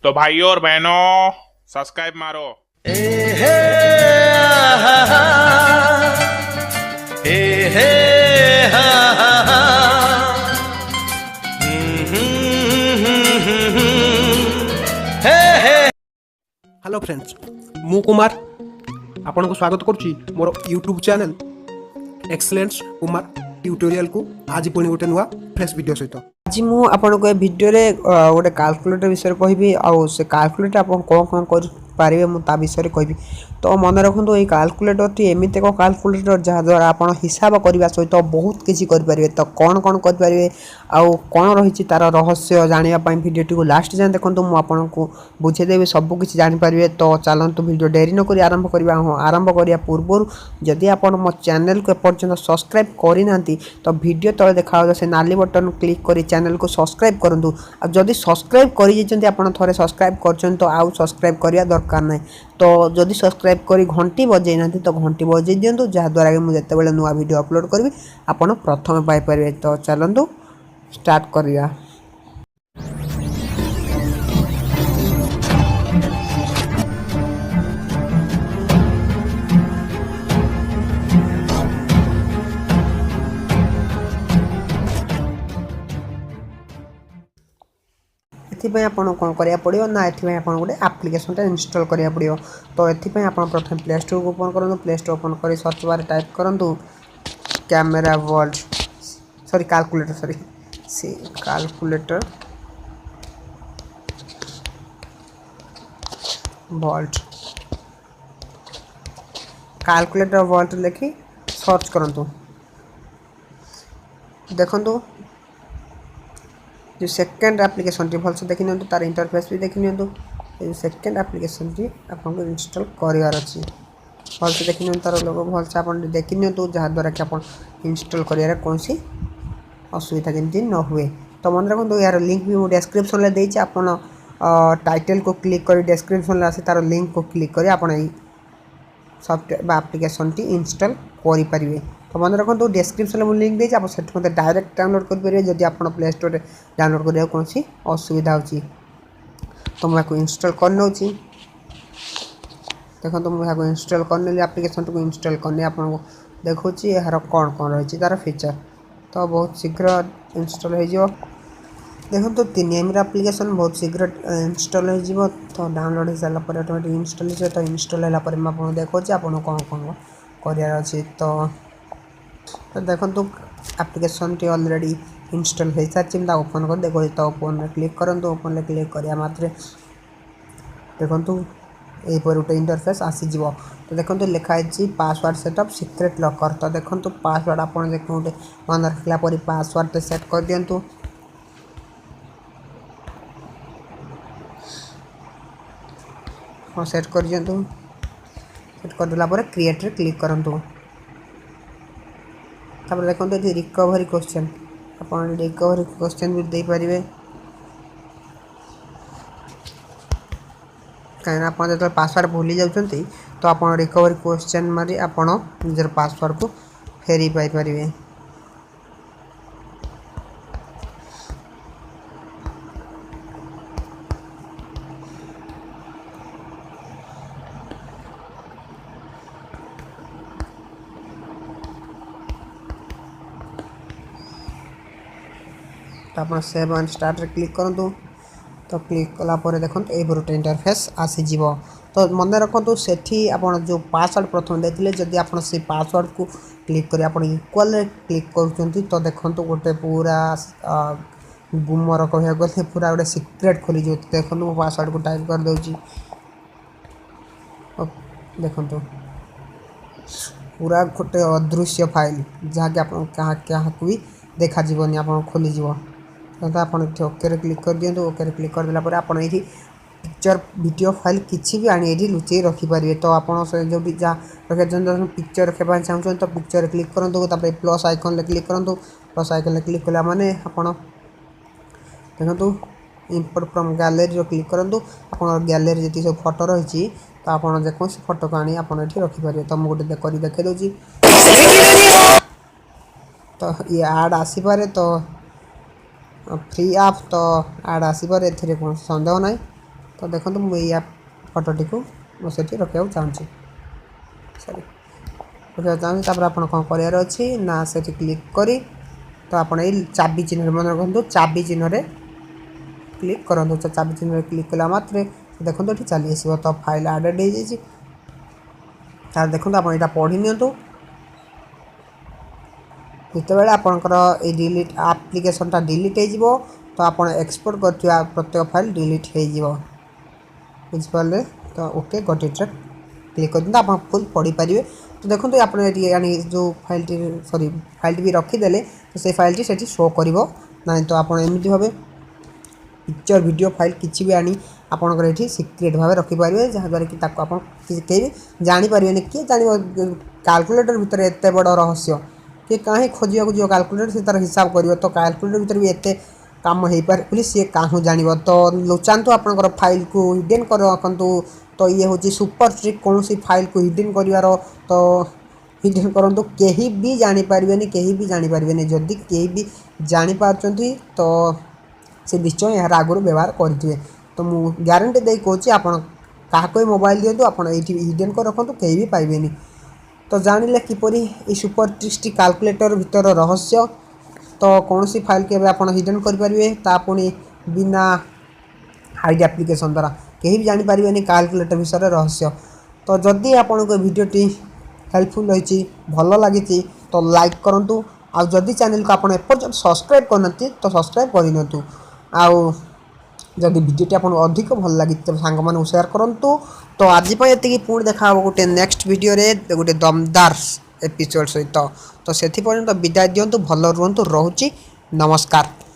तो भाइयों और बहनों सब्सक्राइब मारो। ए हे हा हा ए हे हा हा हे हे। हेलो फ्रेंड्स, मु कुमार आपन को स्वागत करुच्ची मोर YouTube channel excellence Kumar tutorial को। आज पुणी गोटे नुआ फ्रेश वीडियो सहित आज मु आपन को वीडियो रे गोटे कैलकुलेटर विषय कहबी आउ से कैलकुलेटर आपन कोन कोन कर पारिबे मु ता विषय कहबी। तो मन रखु ये कैलकुलेटर टी एमित एक कैलकुलेटर जहाँ द्वारा आप हिसाब करने सहित बहुत किसी करें। तो कौन कौन करें आउ कौन रही तार रहस्य जानापी भिडियो को लास्ट जाए देखो मुझे बुझेदेवी सबकि जानीपारे। तो चलतु भिडियो डेरी नक आरंभ करवा। हाँ, आरंभ करने पूर्व जदि आप मो चैनल को एपर्यंत सब्सक्राइब करना तो भिडियो तले देखा से नाली बटन क्लिक कर चैनल को सब्सक्राइब करूँ। जदि सब्सक्राइब कर थे सब्सक्राइब कर तो आउ सब्सक्राइब करवा दरकार ना। तो जदि सब्सक्राइब करी घंटी बजे ना तो घंटी बजे दिंतु जहाँद्वारा कि मुझे जिते नुआ वीडियो अपलोड करी आपड़ प्रथम पाइपर। तो चलतु स्टार्ट करिया। एथिपाई आपन कौन करिया पड़ियो ना एथिपाई आपन गोटे एप्लिकेशन टा इंस्टॉल करिया पड़ियो। तो एथिपाई आपन प्रथम प्ले स्टोर को ओपन करंतु। प्ले स्टोर ओपन करी सर्च बार टाइप करंतु कैमेरा वर्ल्ड सॉरी कैलकुलेटर सी कैलकुलेटर वॉल्ट कैलकुलेटर वॉल्ट लिखी सर्च करंतु। देखंतु जो सेकेंड एप्लिकेशन टी भल से देखी नि तार इंटरफेस भी देखी नि। सेकेंड एप्लिकेशन टी आपको इंस्टॉल करार अच्छी भल से देखी नि तार लोगो भल से आप देखी नि जहाँद्वारा कि आप इंस्टॉल कर कौन सी असुविधा जमी न हुए। तो मन रखो यार लिंक भी डिस्क्रिप्शन में देती आप टाइटल को क्लिक कर डिस्क्रिप्शन आसे तार लिंक को क्लिक कर आप सॉफ्टवेयर एप्लिकेशन टी इंस्टॉल करें। तो मन रखो डिस्क्रिप्शन में लिंक देती आप मत डायरेक्ट डाउनलोड करेंगे जदि आप प्ले स्टोर डाउनलोड करा कौन सी असुविधा होची। तो मुझे इंस्टॉल कर नौ देखो तो मुझे इंस्टॉल करने एप्लिकेशन को इंस्टॉल करने आपको देखो यार कौन कौन रही तार फीचर। तो बहुत शीघ्र इंस्टॉल हो देखो तो तीन एम एप्लिकेशन बहुत शीघ्र इंस्टॉल हो। तो डाउनलोड हो सारापर ऑटोमेटिक इंस्टॉल हो। तो इंस्टॉल होगापर मुझे देखो आपको कौन कौन करार अच्छी। तो देखो एप्लिकेशन टी ऑलरेडी इंस्टॉल हो सारी ओपन कर देखो। तो ओपन में क्लिक करूँ। ओपन में क्लिक करा मात्र देखो यहीपर गोटे इंटरफेस आसीज। तो देखो लिखाई पासवर्ड सेटअप सीक्रेट लॉकर। तो देखो पासवर्ड आप गोटे मन रखला पासवर्ड सेट कर दिंतु। हाँ सेट कर दिंतु। सेट करदेला क्रिएट रे क्लिक करूँ। तापर देखो ये रिकवरी क्वेश्चन आप रिकवरी क्वेश्चन भी दे पारे कहीं आप जो पासवर्ड भूली जाती तो आप रिकवरी क्वेश्चन मारी आप निजर पासवर्ड को फेरी पाइपर। तो आप सेव एंड स्टार्ट रे क्लिक करूँ। तो क्लिक कलापर देखो ये गोटे इंटरफेस आसीज। तो मन रखु से आप जो पासवर्ड प्रथम देते जदि आप से पासवर्ड को क्लिक कर इक्वल क्लिक कर तो देखो गोटे पूरा गुमर कह गले पूरा गोटे सिक्रेट खोली जो देखो मो पासवर्ड को टाइप कर दूँ। देखो पूरा गोटे अदृश्य फाइल जहाँकि आप क्या भी देखा आप खोलीज। तो आप ओके क्लिक कर दिंतु। ओके क्लिक करदेला आप पिक्चर वीडियो फाइल किसी भी आनी लुचई रखिपारे। तो आप जो भी जहाँ रखा पिक्चर रखा चाहते तो पिक्चर क्लिक करूँ। प्लस आइकन क्लिक करूँ। प्लस आइकन क्लिक कला माने आप देखो इंपोर्ट फ्रॉम गैलरी क्लिक करूँ। आप गैलरी जी सब फोटो रही तो आप जेकोसी फोटो को आनी आप रखिपारे। तो मुझे गोटे देखे दूसरी तो ये आड आसीपारे। तो फ्री आप तो आड आसीपारे कौन सन्देह ना। तो देखो मुझे या फटोटी को मुझे रखा चाहूँगी सॉरी रखा चाहूँगी तापर आप कौन करार अच्छी ना से क्लिक करी तो आप चाबी चिन्ह मन रखु चाबी चिन्ह क्लिक करूँ तो चाबी चिन्ह क्लिक कला मात्रे देखो ये चली आस तो फाइल आडेड हो देखो आप यहाँ पढ़ी नियंतु जिते आपंकर डिलीट आप्लिकेशनटा डिलीट हो तो आप एक्सपोर्ट कर प्रत्येक फाइल डिलीट हो बुझिपारे तो ओके गट इट क्लिक कर आप फुल पढ़ी पारे तो देखो आप जो फाइल सॉरी फाइल भी रखीदे तो से फाइल से शो कर ना तो आप एमती भाव पिक्चर वीडियो फाइल किसी भी आनी आपंकर ये सिक्रेट भाव रखिपारे जहाँद्वारा कि आप कहीं जानीपारे किए जान काल्कुलेटर भितर एत बड़ रहस्य कि कहीं खोजा जो काल्कुलेटर से तार हिसाब कर तो काल्कुलेटर भितर भी एत काम हो पारे बोली सी कहाँ जान तो लुचातु आपंकर फाइल को हिडेन कर रखु तो ये हूँ सुपर ट्रिक कौन सी फाइल को हिडेन कर तो हिडेन करूँ कहीं भी जानीपारे कहीं भी जानीपारे जदि कहीं भी जानीपार्टी तो से निश्चय यार आगुरी व्यवहार करेंगे तो मुझे ग्यारंटी दे कौच आप मोबाइल दिंतु आप हिडेन कर रखु कहीं भी पाइबेनी तो जानिले किपरि ये सुपर ट्रिक्स काल्कुलेटर भितर रहस्य तो कौन सी फाइल के आप हिडेन करेंगे पुणी बिना हाइड एप्लिकेशन द्वारा कहीं भी जानीपारे काल्कुलेटर विषय रहस्य तो जदि आपन को वीडियोटी हेल्पफुल होती भल लगी तो लाइक करूँ आउ जदि चैनल को आप एपर्यंत सब्सक्राइब करना तो सब्सक्राइब करनी आउ जदि वीडियोटी आपको अधिक भल लगी तो सांग मान शेयर करूँ तो आज ये पुणी देखा गोटे नेक्स्ट वीडियो रे गोटे दमदार एपिसोड सहित तो से विदाय दिंतु भल रुहतु रोची नमस्कार।